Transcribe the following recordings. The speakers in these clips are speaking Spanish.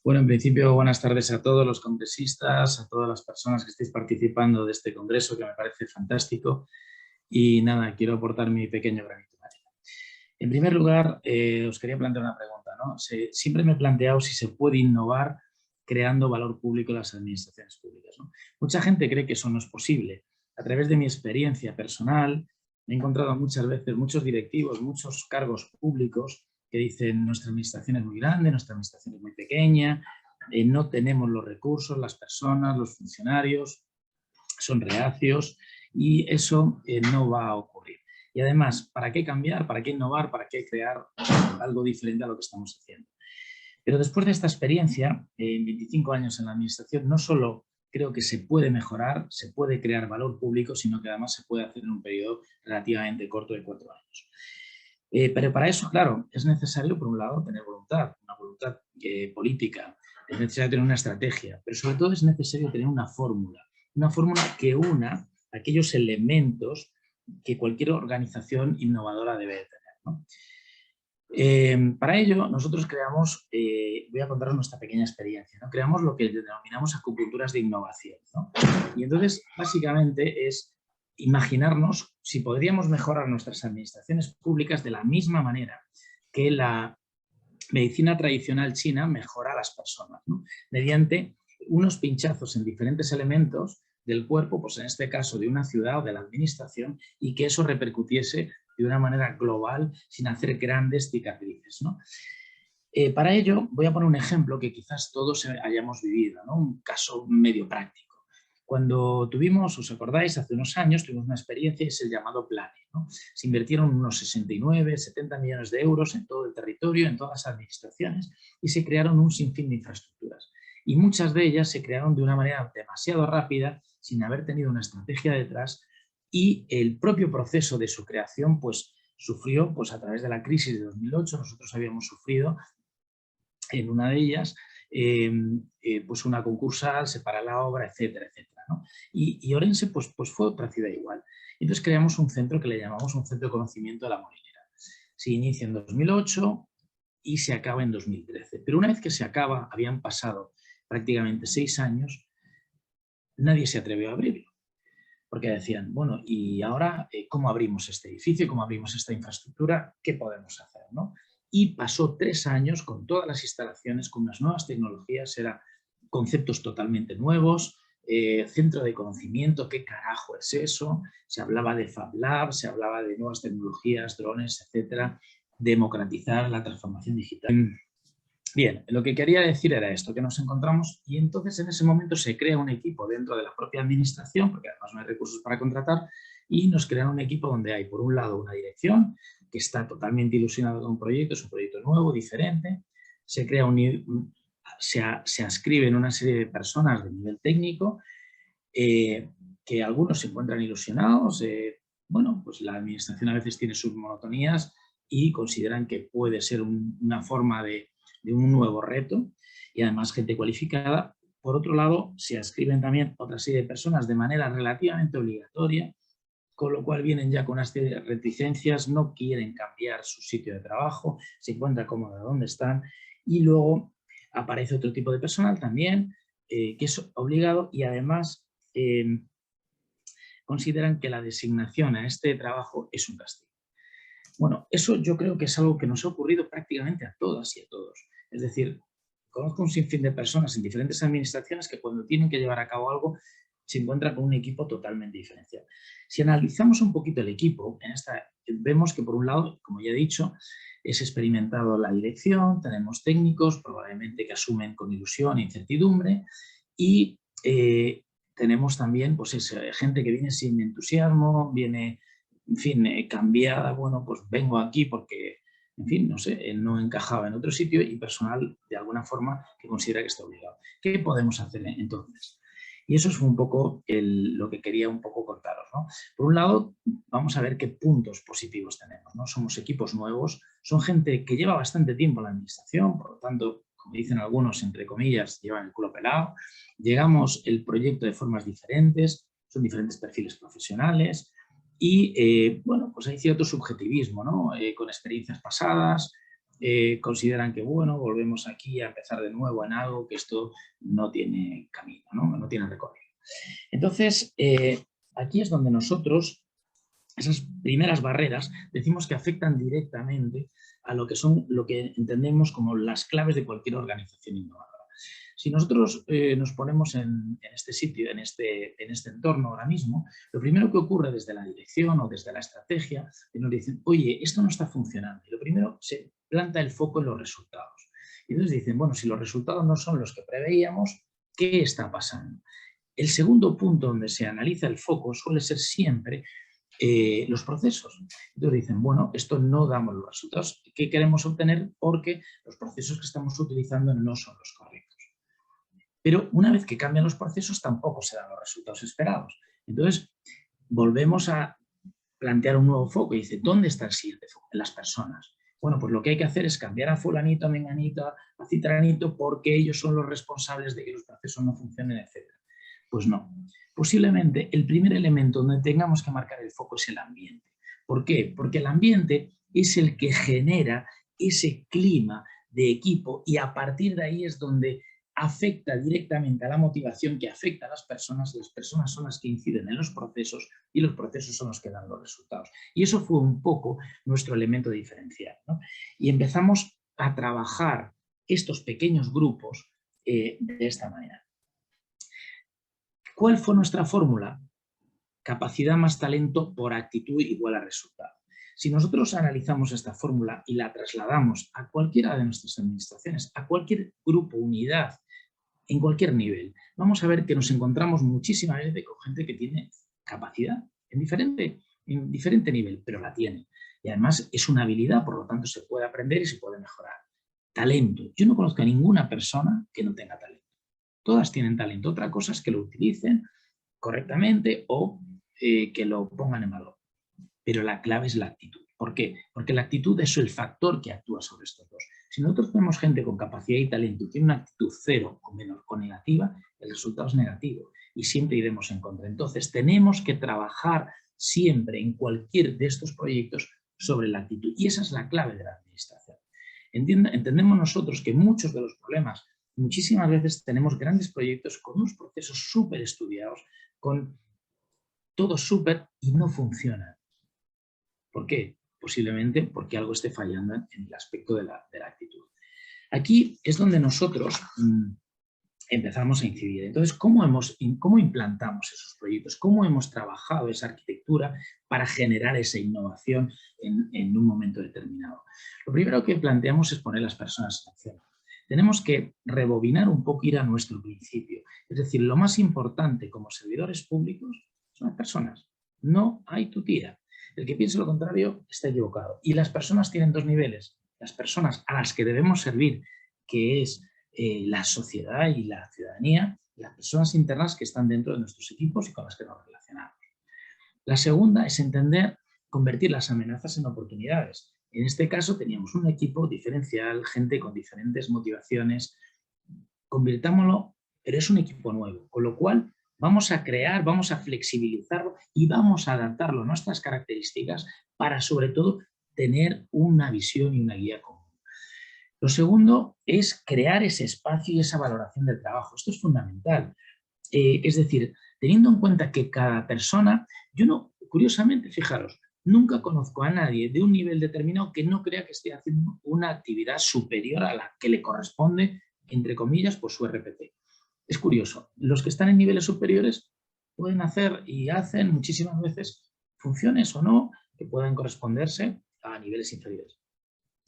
Bueno, en principio, buenas tardes a todos los congresistas, a todas las personas que estéis participando de este congreso, que me parece fantástico. Y nada, quiero aportar mi pequeño granito de arena. En primer lugar, os quería plantear una pregunta, ¿no? Siempre me he planteado si se puede innovar creando valor público en las administraciones públicas, ¿no? Mucha gente cree que eso no es posible. A través de mi experiencia personal, he encontrado muchas veces muchos directivos, muchos cargos públicos que dicen nuestra administración es muy grande, nuestra administración es muy pequeña, no tenemos los recursos, las personas, los funcionarios, son reacios y eso no va a ocurrir. Y además, ¿para qué cambiar? ¿Para qué innovar? ¿Para qué crear algo diferente a lo que estamos haciendo? Pero después de esta experiencia, en 25 años en la administración, no solo creo que se puede mejorar, se puede crear valor público, sino que además se puede hacer en un periodo relativamente corto de 4 años. Pero para eso, claro, es necesario, por un lado, tener voluntad, una voluntad política, es necesario tener una estrategia, pero sobre todo es necesario tener una fórmula que una aquellos elementos que cualquier organización innovadora debe de tener, ¿no? Para ello, nosotros creamos, voy a contaros nuestra pequeña experiencia, ¿no? Creamos lo que denominamos acupunturas de innovación, ¿no? Y entonces, básicamente, es imaginarnos si podríamos mejorar nuestras administraciones públicas de la misma manera que la medicina tradicional china mejora a las personas, ¿no? Mediante unos pinchazos en diferentes elementos del cuerpo, pues en este caso de una ciudad o de la administración, y que eso repercutiese de una manera global sin hacer grandes cicatrices, ¿no? Para ello voy a poner un ejemplo que quizás todos hayamos vivido, ¿no? Un caso medio práctico. Cuando tuvimos, os acordáis, hace unos años tuvimos una experiencia y es el llamado PLANE, ¿no? Se invirtieron unos 69, 70 millones de euros en todo el territorio, en todas las administraciones, y se crearon un sinfín de infraestructuras. Y muchas de ellas se crearon de una manera demasiado rápida, sin haber tenido una estrategia detrás, y el propio proceso de su creación pues, sufrió, pues, a través de la crisis de 2008, nosotros habíamos sufrido en una de ellas, pues una concursal, se para la obra, etcétera, etcétera, ¿no? Y Orense pues fue otra ciudad igual. Entonces creamos un centro que le llamamos un centro de conocimiento de la molinera. Se inicia en 2008 y se acaba en 2013. Pero una vez que se acaba, habían pasado prácticamente 6 años, nadie se atrevió a abrirlo. Porque decían, bueno, ¿y ahora cómo abrimos este edificio? ¿Cómo abrimos esta infraestructura? ¿Qué podemos hacer, no? Y pasó 3 años con todas las instalaciones, con unas nuevas tecnologías, eran conceptos totalmente nuevos, centro de conocimiento, ¿qué carajo es eso? Se hablaba de Fab Lab, se hablaba de nuevas tecnologías, drones, etcétera, democratizar la transformación digital. Bien, lo que quería decir era esto, que nos encontramos y entonces en ese momento se crea un equipo dentro de la propia administración, porque además no hay recursos para contratar, y nos crean un equipo donde hay, por un lado, una dirección que está totalmente ilusionada con un proyecto, es un proyecto nuevo, diferente, se crea se adscriben una serie de personas de nivel técnico, que algunos se encuentran ilusionados, bueno, pues la administración a veces tiene sus monotonías y consideran que puede ser una forma de un nuevo reto y además gente cualificada. Por otro lado, se adscriben también otra serie de personas de manera relativamente obligatoria, con lo cual vienen ya con unas reticencias, no quieren cambiar su sitio de trabajo, se encuentran cómodos donde están y luego aparece otro tipo de personal también, que es obligado y además consideran que la designación a este trabajo es un castigo. Bueno, eso yo creo que es algo que nos ha ocurrido prácticamente a todas y a todos. Es decir, conozco un sinfín de personas en diferentes administraciones que cuando tienen que llevar a cabo algo se encuentran con un equipo totalmente diferenciado. Si analizamos un poquito el equipo, vemos que por un lado, como ya he dicho, es experimentado la dirección, tenemos técnicos probablemente que asumen con ilusión e incertidumbre y tenemos también pues, gente que viene sin entusiasmo, viene en fin, cambiada, bueno, pues vengo aquí porque, en fin, no sé, no encajaba en otro sitio y personal, de alguna forma, que considera que está obligado. ¿Qué podemos hacer entonces? Y eso es un poco lo que quería un poco contaros, ¿no? Por un lado, vamos a ver qué puntos positivos tenemos, ¿no? Somos equipos nuevos, son gente que lleva bastante tiempo en la administración, por lo tanto, como dicen algunos, entre comillas, llevan el culo pelado, llegamos el proyecto de formas diferentes, son diferentes perfiles profesionales, y bueno, pues hay cierto subjetivismo, ¿no? Con experiencias pasadas, consideran que, bueno, volvemos aquí a empezar de nuevo en algo, que esto no tiene camino, no tiene recorrido. Entonces, aquí es donde nosotros, esas primeras barreras, decimos que afectan directamente a lo que entendemos como las claves de cualquier organización innovadora. Si nosotros nos ponemos en este sitio, en este entorno ahora mismo, lo primero que ocurre desde la dirección o desde la estrategia, que nos dicen, oye, esto no está funcionando. Y lo primero, se planta el foco en los resultados. Y entonces dicen, bueno, si los resultados no son los que preveíamos, ¿qué está pasando? El segundo punto donde se analiza el foco suele ser siempre los procesos. Entonces dicen, bueno, esto no damos los resultados que queremos obtener porque los procesos que estamos utilizando no son los correctos. Pero una vez que cambian los procesos tampoco se dan los resultados esperados. Entonces volvemos a plantear un nuevo foco y dice, ¿dónde está el siguiente foco? En las personas. Bueno, pues lo que hay que hacer es cambiar a fulanito, a menganito, a citranito, porque ellos son los responsables de que los procesos no funcionen, etc. Pues no. Posiblemente el primer elemento donde tengamos que marcar el foco es el ambiente. ¿Por qué? Porque el ambiente es el que genera ese clima de equipo y a partir de ahí es donde afecta directamente a la motivación, que afecta a las personas son las que inciden en los procesos y los procesos son los que dan los resultados. Y eso fue un poco nuestro elemento diferencial, ¿no? Y empezamos a trabajar estos pequeños grupos de esta manera. ¿Cuál fue nuestra fórmula? Capacidad más talento por actitud igual a resultado. Si nosotros analizamos esta fórmula y la trasladamos a cualquiera de nuestras administraciones, a cualquier grupo, unidad, en cualquier nivel, vamos a ver que nos encontramos muchísimas veces con gente que tiene capacidad en diferente nivel, pero la tiene. Y además es una habilidad, por lo tanto se puede aprender y se puede mejorar. Talento. Yo no conozco a ninguna persona que no tenga talento. Todas tienen talento. Otra cosa es que lo utilicen correctamente o que lo pongan en valor. Pero la clave es la actitud. ¿Por qué? Porque la actitud es el factor que actúa sobre estos dos. Si nosotros tenemos gente con capacidad y talento y tiene una actitud cero o menos o negativa, el resultado es negativo y siempre iremos en contra. Entonces tenemos que trabajar siempre en cualquier de estos proyectos sobre la actitud y esa es la clave de la administración. Entendemos nosotros que muchos de los problemas, muchísimas veces tenemos grandes proyectos con unos procesos súper estudiados, con todo súper y no funcionan. ¿Por qué? Posiblemente porque algo esté fallando en el aspecto de la actitud. Aquí es donde nosotros empezamos a incidir. Entonces, ¿cómo implantamos esos proyectos? ¿Cómo hemos trabajado esa arquitectura para generar esa innovación en un momento determinado? Lo primero que planteamos es poner las personas en acción. Tenemos que rebobinar un poco, ir a nuestro principio. Es decir, lo más importante como servidores públicos son las personas. No hay tutía. El que piense lo contrario está equivocado. Y las personas tienen dos niveles. Las personas a las que debemos servir, que es la sociedad y la ciudadanía, y las personas internas que están dentro de nuestros equipos y con las que nos relacionamos. La segunda es entender, convertir las amenazas en oportunidades. En este caso teníamos un equipo diferencial, gente con diferentes motivaciones. Convirtámoslo, pero es un equipo nuevo, con lo cual vamos a crear, vamos a flexibilizarlo y vamos a adaptarlo a nuestras características para, sobre todo, tener una visión y una guía común. Lo segundo es crear ese espacio y esa valoración del trabajo. Esto es fundamental. Es decir, teniendo en cuenta que cada persona, curiosamente, fijaros, nunca conozco a nadie de un nivel determinado que no crea que esté haciendo una actividad superior a la que le corresponde, entre comillas, por su RPT. Es curioso, los que están en niveles superiores pueden hacer y hacen muchísimas veces funciones o no que puedan corresponderse a niveles inferiores.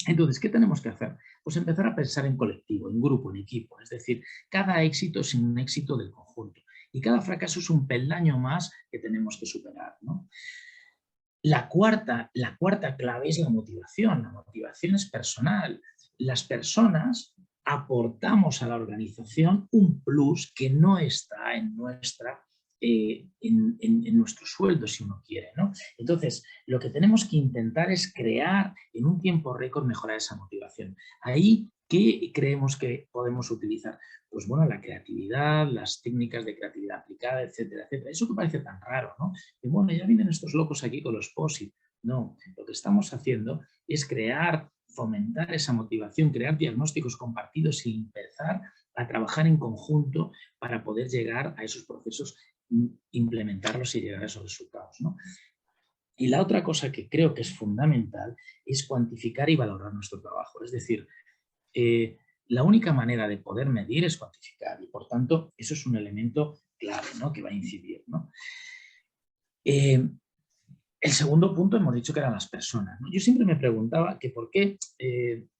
Entonces, ¿qué tenemos que hacer? Pues empezar a pensar en colectivo, en grupo, en equipo. Es decir, cada éxito es un éxito del conjunto y cada fracaso es un peldaño más que tenemos que superar, ¿no? La cuarta clave es la motivación. La motivación es personal. Las personas aportamos a la organización un plus que no está en nuestro sueldo, si uno quiere, ¿no? Entonces, lo que tenemos que intentar es crear en un tiempo récord, mejorar esa motivación. Ahí, ¿qué creemos que podemos utilizar? Pues bueno, la creatividad, las técnicas de creatividad aplicada, etcétera, etcétera. Eso que parece tan raro, ¿no? Y bueno, ya vienen estos locos aquí con los POSIT. No, lo que estamos haciendo es crear fomentar esa motivación, crear diagnósticos compartidos y empezar a trabajar en conjunto para poder llegar a esos procesos, implementarlos y llegar a esos resultados, ¿no? Y la otra cosa que creo que es fundamental es cuantificar y valorar nuestro trabajo. Es decir, la única manera de poder medir es cuantificar y, por tanto, eso es un elemento clave, ¿no?, que va a incidir, ¿no? El segundo punto hemos dicho que eran las personas, ¿no? Yo siempre me preguntaba que por qué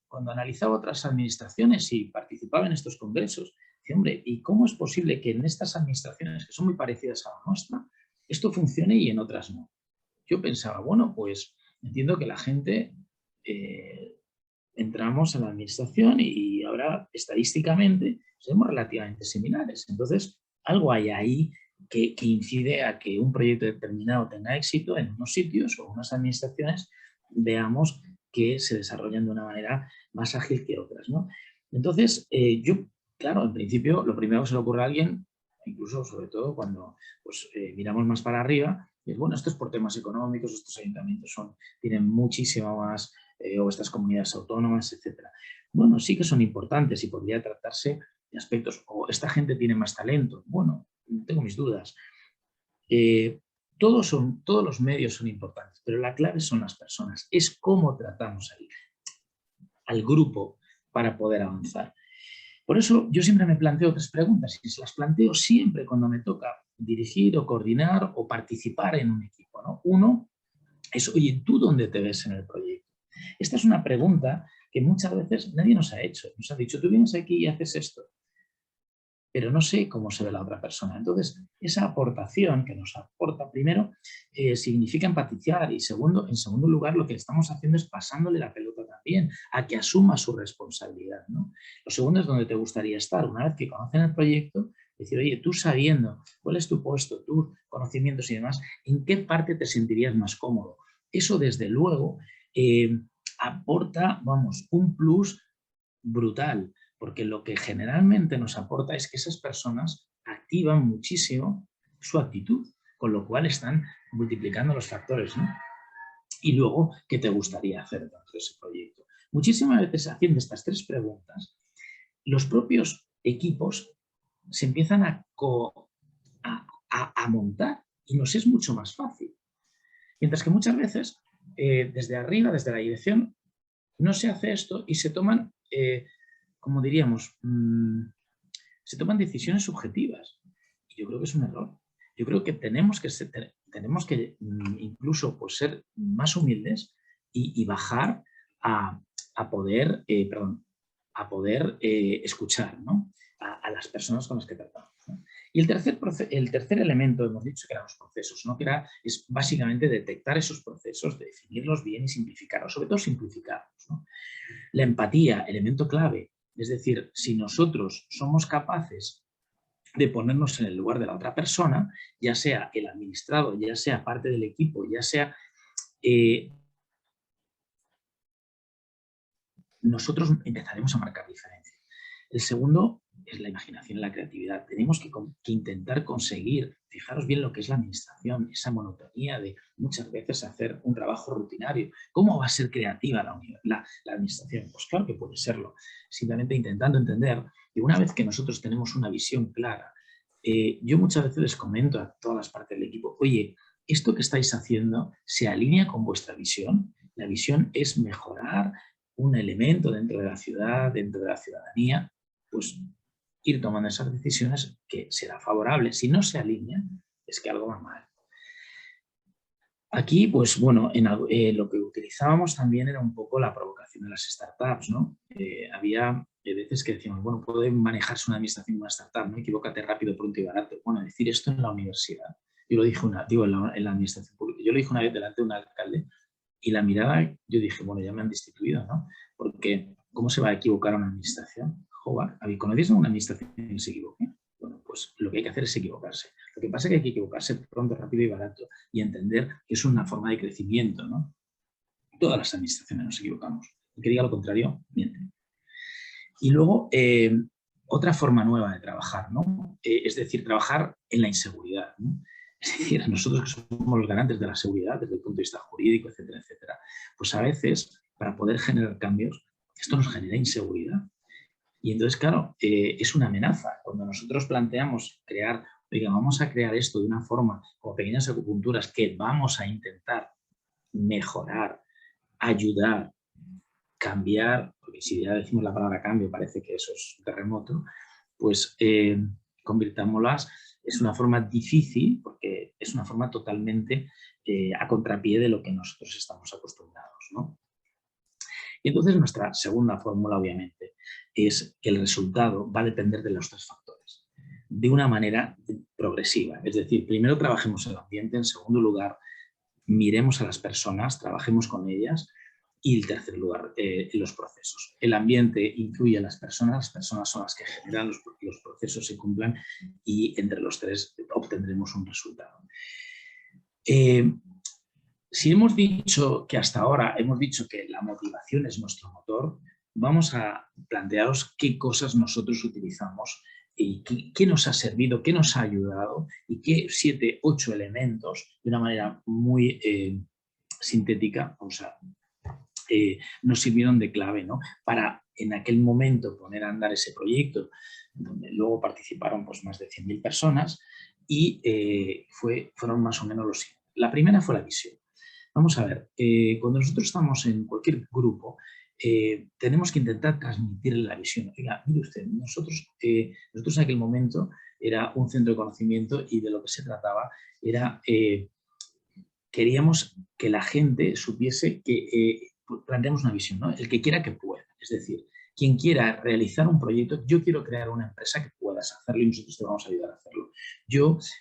cuando analizaba otras administraciones y participaba en estos congresos, decía, hombre, ¿y cómo es posible que en estas administraciones que son muy parecidas a la nuestra esto funcione y en otras no? Yo pensaba, bueno, pues entiendo que la gente entramos en la administración y ahora estadísticamente somos relativamente similares. Entonces, algo hay ahí que incide a que un proyecto determinado tenga éxito en unos sitios o unas administraciones veamos que se desarrollan de una manera más ágil que otras, ¿no? Entonces, yo, claro, en principio, lo primero que se le ocurre a alguien, incluso sobre todo cuando pues, miramos más para arriba, es, bueno, esto es por temas económicos, estos ayuntamientos tienen muchísimo más, o estas comunidades autónomas, etcétera. Bueno, sí que son importantes y podría tratarse de aspectos, o esta gente tiene más talento. Bueno, tengo mis dudas. Todos los medios son importantes, pero la clave son las personas. Es cómo tratamos al grupo para poder avanzar. Por eso yo siempre me planteo 3 preguntas y se las planteo siempre cuando me toca dirigir o coordinar o participar en un equipo, ¿no? Uno es, oye, ¿tú dónde te ves en el proyecto? Esta es una pregunta que muchas veces nadie nos ha hecho. Nos ha dicho, tú vienes aquí y haces esto, pero no sé cómo se ve la otra persona. Entonces, esa aportación que nos aporta, primero, significa empatizar y en segundo lugar, lo que estamos haciendo es pasándole la pelota también a que asuma su responsabilidad, ¿no? Lo segundo es donde te gustaría estar. Una vez que conocen el proyecto, decir, oye, tú sabiendo cuál es tu puesto, tus conocimientos y demás, ¿en qué parte te sentirías más cómodo? Eso, desde luego, aporta, vamos, un plus brutal, porque lo que generalmente nos aporta es que esas personas activan muchísimo su actitud, con lo cual están multiplicando los factores, ¿no? Y luego, ¿qué te gustaría hacer dentro de ese proyecto? Muchísimas veces, haciendo estas 3 preguntas, los propios equipos se empiezan a montar y nos es mucho más fácil. Mientras que muchas veces, desde arriba, desde la dirección, no se hace esto y se toman, como diríamos, se toman decisiones subjetivas. Y yo creo que es un error. Yo creo que tenemos que incluso pues, ser más humildes y bajar a poder, escuchar, ¿no?, a las personas con las que tratamos, ¿no? Y el tercer elemento, hemos dicho que eran los procesos, ¿no?, que es básicamente detectar esos procesos, definirlos bien y simplificarlos, sobre todo simplificarlos, ¿no? La empatía, elemento clave. Es decir, si nosotros somos capaces de ponernos en el lugar de la otra persona, ya sea el administrado, ya sea parte del equipo, ya sea... nosotros empezaremos a marcar diferencia. El segundo es la imaginación y la creatividad. Tenemos que intentar conseguir, fijaros bien lo que es la administración, esa monotonía de muchas veces hacer un trabajo rutinario. ¿Cómo va a ser creativa la administración? Pues claro que puede serlo. Simplemente intentando entender que una vez que nosotros tenemos una visión clara, yo muchas veces les comento a todas las partes del equipo, oye, ¿esto que estáis haciendo se alinea con vuestra visión? La visión es mejorar un elemento dentro de la ciudad, dentro de la ciudadanía, pues ir tomando esas decisiones que será favorable. Si no se alinea, es que algo va mal. Aquí, pues bueno, lo que utilizábamos también era un poco la provocación de las startups, ¿no? Había veces que decíamos, bueno, puede manejarse una administración de una startup, ¿no? Equivócate rápido, pronto y barato. Bueno, decir esto en la universidad. Yo lo dije en la administración pública. Yo lo dije una vez delante de un alcalde y la mirada, yo dije, bueno, ya me han destituido, ¿no? Porque, ¿cómo se va a equivocar una administración? Joder, ¿conocéis una administración que se equivoque? Bueno, pues lo que hay que hacer es equivocarse. Lo que pasa es que hay que equivocarse pronto, rápido y barato y entender que es una forma de crecimiento, ¿no? Todas las administraciones nos equivocamos. El que diga lo contrario, miente. Y luego, otra forma nueva de trabajar, ¿no? Es decir, trabajar en la inseguridad, ¿no? Es decir, nosotros que somos los garantes de la seguridad desde el punto de vista jurídico, etcétera, etcétera, pues a veces para poder generar cambios, esto nos genera inseguridad. Y entonces, claro, es una amenaza. Cuando nosotros planteamos crear, oiga, vamos a crear esto de una forma, como pequeñas acupunturas, que vamos a intentar mejorar, ayudar, cambiar, porque si ya decimos la palabra cambio parece que eso es un terremoto, pues convirtámoslas, es una forma difícil porque es una forma totalmente a contrapié de lo que nosotros estamos acostumbrados, ¿no? Y entonces nuestra segunda fórmula, obviamente, es que el resultado va a depender de los tres factores, de una manera progresiva. Es decir, primero trabajemos el ambiente, en segundo lugar, miremos a las personas, trabajemos con ellas, y en tercer lugar, los procesos. El ambiente incluye a las personas son las que generan los procesos se cumplan y entre los tres obtendremos un resultado. Si hemos dicho que hasta ahora hemos dicho que la motivación es nuestro motor, vamos a plantearos qué cosas nosotros utilizamos y qué nos ha servido, qué nos ha ayudado y qué 7, 8 elementos de una manera muy sintética, o sea, nos sirvieron de clave, ¿no? Para en aquel momento poner a andar ese proyecto, donde luego participaron pues, más de 100.000 personas y fueron más o menos los siguientes. La primera fue la visión. Vamos a ver, cuando nosotros estamos en cualquier grupo, tenemos que intentar transmitir la visión. Oiga, mire usted, nosotros en aquel momento era un centro de conocimiento y de lo que se trataba era, queríamos que la gente supiese que planteamos una visión, ¿no? El que quiera que pueda. Es decir, quien quiera realizar un proyecto, yo quiero crear una empresa que puedas hacerlo y nosotros te vamos a ayudar a hacerlo.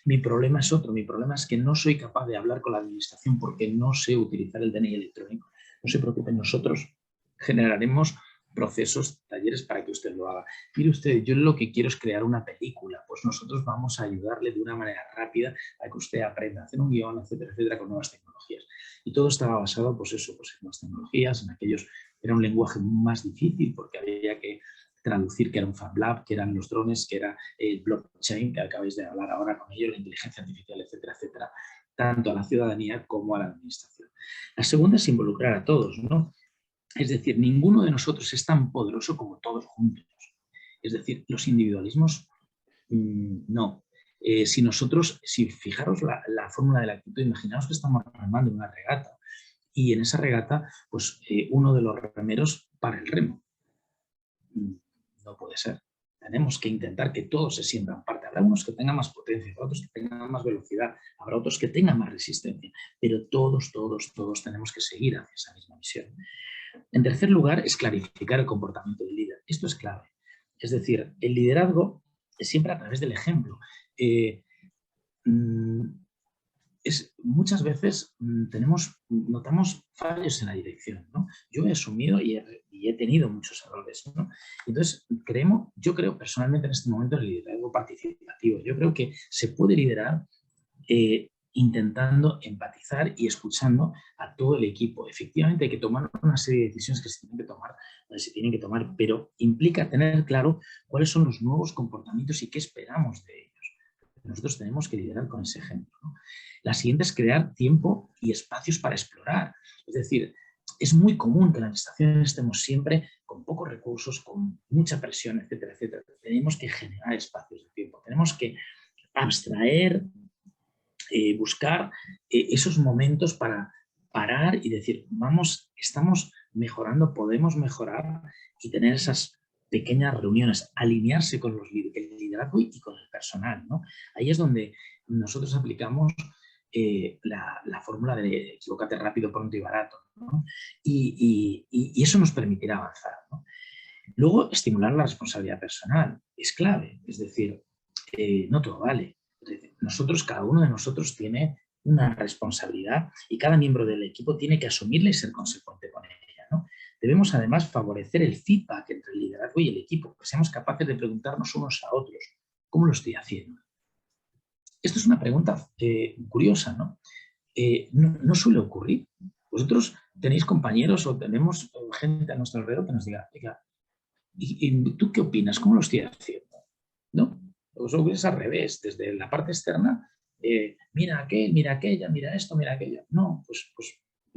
Mi problema es otro, mi problema es que no soy capaz de hablar con la administración porque no sé utilizar el DNI electrónico. No se preocupen, nosotros generaremos procesos, talleres para que usted lo haga. Mire usted, yo lo que quiero es crear una película, pues nosotros vamos a ayudarle de una manera rápida a que usted aprenda a hacer un guión, etcétera, etcétera, con nuevas tecnologías. Y todo estaba basado, pues eso, pues en nuevas tecnologías, en aquellos, era un lenguaje más difícil porque había que traducir que era un Fab Lab, que eran los drones, que era el blockchain, que acabáis de hablar ahora con ello, la inteligencia artificial, etcétera, etcétera, tanto a la ciudadanía como a la administración. La segunda es involucrar a todos, ¿no? Es decir, ninguno de nosotros es tan poderoso como todos juntos. Es decir, los individualismos, no. Si fijaros la fórmula de la actitud, imaginaos que estamos remando en una regata y en esa regata, pues uno de los remeros para el remo. No puede ser. Tenemos que intentar que todos se sientan parte. Habrá unos que tengan más potencia, habrá otros que tengan más velocidad, habrá otros que tengan más resistencia, pero todos tenemos que seguir hacia esa misma misión. En tercer lugar, es clarificar el comportamiento del líder. Esto es clave. Es decir, el liderazgo es siempre a través del ejemplo. Muchas veces notamos fallos en la dirección, ¿no? Yo he asumido y he tenido muchos errores, ¿no? Entonces, yo creo personalmente en este momento en el liderazgo participativo. Yo creo que se puede liderar intentando empatizar y escuchando a todo el equipo. Efectivamente hay que tomar una serie de decisiones que se tienen que tomar, pero implica tener claro cuáles son los nuevos comportamientos y qué esperamos de ellos. Nosotros tenemos que liderar con ese ejemplo, ¿no? La siguiente es crear tiempo y espacios para explorar. Es decir, es muy común que en la administración estemos siempre con pocos recursos, con mucha presión, etcétera, etcétera. Tenemos que generar espacios de tiempo, tenemos que abstraer, buscar esos momentos para parar y decir, estamos mejorando, podemos mejorar y tener esas pequeñas reuniones, alinearse con el liderazgo y con el personal, ¿no? Ahí es donde nosotros aplicamos la fórmula de equivócate rápido, pronto y barato, ¿no? Y eso nos permitirá avanzar, ¿no? Luego, estimular la responsabilidad personal es clave, es decir, no todo vale. Es decir, cada uno de nosotros tiene una responsabilidad y cada miembro del equipo tiene que asumirla y ser consecuente con ella, ¿no? Debemos además favorecer el feedback entre el liderazgo y el equipo, que seamos capaces de preguntarnos unos a otros, ¿cómo lo estoy haciendo? Esto es una pregunta curiosa, ¿no? No suele ocurrir. Vosotros tenéis compañeros o tenemos gente a nuestro alrededor que nos diga, ¿y tú qué opinas? ¿Cómo lo estoy haciendo? ¿No? Eso es al revés, desde la parte externa, mira aquel, mira aquella, mira esto, mira aquello. No, pues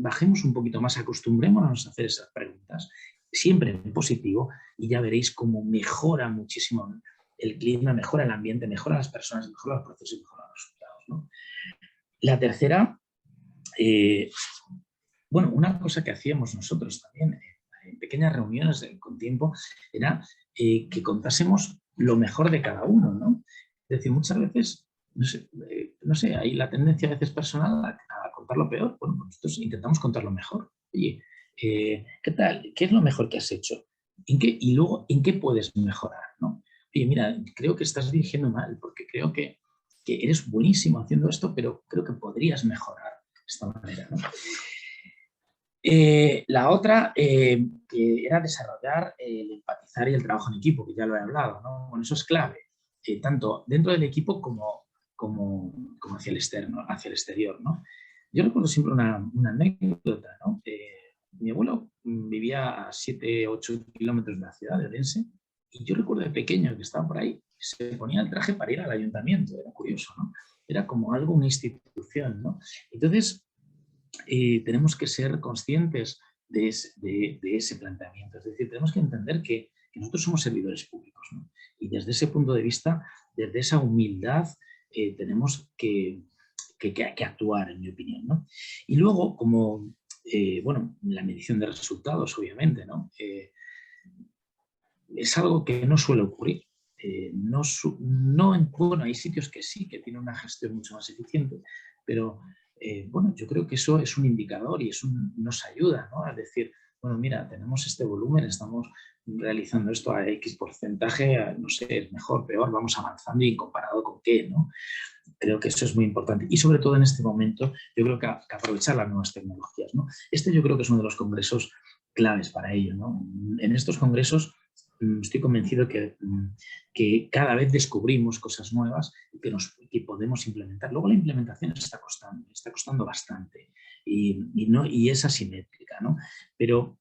bajemos un poquito más, acostumbrémonos a hacer esas preguntas, siempre en positivo, y ya veréis cómo mejora muchísimo el clima, mejora el ambiente, mejora las personas, mejora los procesos y mejora los resultados, ¿no? La tercera, bueno, una cosa que hacíamos nosotros también en pequeñas reuniones con tiempo era que contásemos lo mejor de cada uno, ¿no? Es decir, muchas veces, no sé, hay la tendencia a veces personal a contar lo peor. Bueno, pues nosotros intentamos contar lo mejor. Oye, ¿qué tal? ¿Qué es lo mejor que has hecho? Y luego, ¿en qué puedes mejorar? ¿No? Oye, mira, creo que estás dirigiendo mal, porque creo que eres buenísimo haciendo esto, pero creo que podrías mejorar de esta manera, ¿no? La otra, que era desarrollar el empatizar y el trabajo en equipo, que ya lo he hablado, ¿no? Bueno, eso es clave, tanto dentro del equipo como hacia el externo, hacia el exterior, ¿no? Yo recuerdo siempre una anécdota, ¿no? Mi abuelo vivía a 7, 8 kilómetros de la ciudad de Orense, y yo recuerdo de pequeño que estaba por ahí, se ponía el traje para ir al ayuntamiento, era curioso, ¿no? Era como algo, una institución, ¿no? Entonces, tenemos que ser conscientes de ese planteamiento. Es decir, tenemos que entender que nosotros somos servidores públicos, ¿no? Y desde ese punto de vista, desde esa humildad, tenemos que actuar, en mi opinión, ¿no? Y luego, como, bueno, la medición de resultados, obviamente, ¿no? Es algo que no suele ocurrir. Bueno, hay sitios que sí, que tienen una gestión mucho más eficiente, pero bueno, yo creo que eso es un indicador y nos ayuda, ¿no? A decir, bueno, mira, tenemos este volumen, estamos realizando esto a X porcentaje, no sé, es mejor, peor, vamos avanzando y comparado con qué, ¿no? Creo que eso es muy importante. Y sobre todo en este momento, yo creo que aprovechar las nuevas tecnologías, ¿no? Este yo creo que es uno de los congresos claves para ello, ¿no? En estos congresos estoy convencido que cada vez descubrimos cosas nuevas que podemos implementar. Luego la implementación está costando bastante y es asimétrica, ¿no? Pero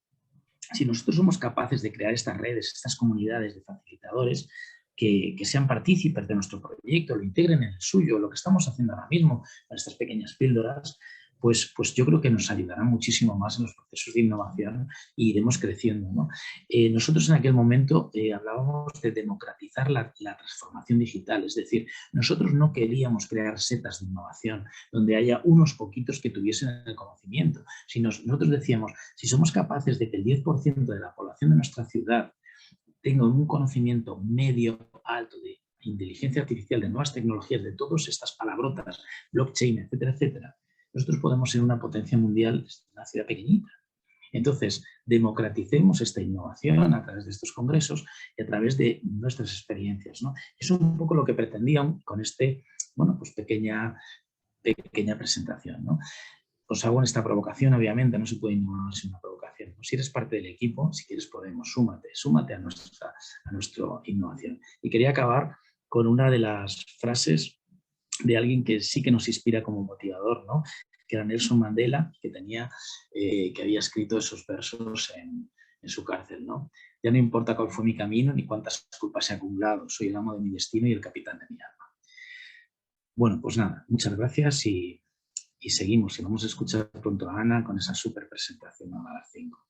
si nosotros somos capaces de crear estas redes, estas comunidades de facilitadores que sean partícipes de nuestro proyecto, lo integren en el suyo, lo que estamos haciendo ahora mismo con estas pequeñas píldoras, pues yo creo que nos ayudará muchísimo más en los procesos de innovación y iremos creciendo, ¿no? Nosotros en aquel momento hablábamos de democratizar la transformación digital, es decir, nosotros no queríamos crear setas de innovación donde haya unos poquitos que tuviesen el conocimiento, sino nosotros decíamos, si somos capaces de que el 10% de la población de nuestra ciudad tenga un conocimiento medio alto de inteligencia artificial, de nuevas tecnologías, de todas estas palabrotas, blockchain, etcétera, etcétera, nosotros podemos ser una potencia mundial desde una ciudad pequeñita. Entonces, democraticemos esta innovación a través de estos congresos y a través de nuestras experiencias, ¿no? Eso es un poco lo que pretendían con bueno, pues pequeña presentación, ¿no? Os hago esta provocación, obviamente, no se puede innovar sin una provocación. Si eres parte del equipo, si quieres podemos, súmate a nuestra innovación. Y quería acabar con una de las frases de alguien que sí que nos inspira como motivador, ¿no? Que era Nelson Mandela, que había escrito esos versos en su cárcel, ¿no? Ya no importa cuál fue mi camino ni cuántas culpas he acumulado, soy el amo de mi destino y el capitán de mi alma. Bueno, pues nada, muchas gracias y seguimos. Y vamos a escuchar pronto a Ana con esa súper presentación a las 5.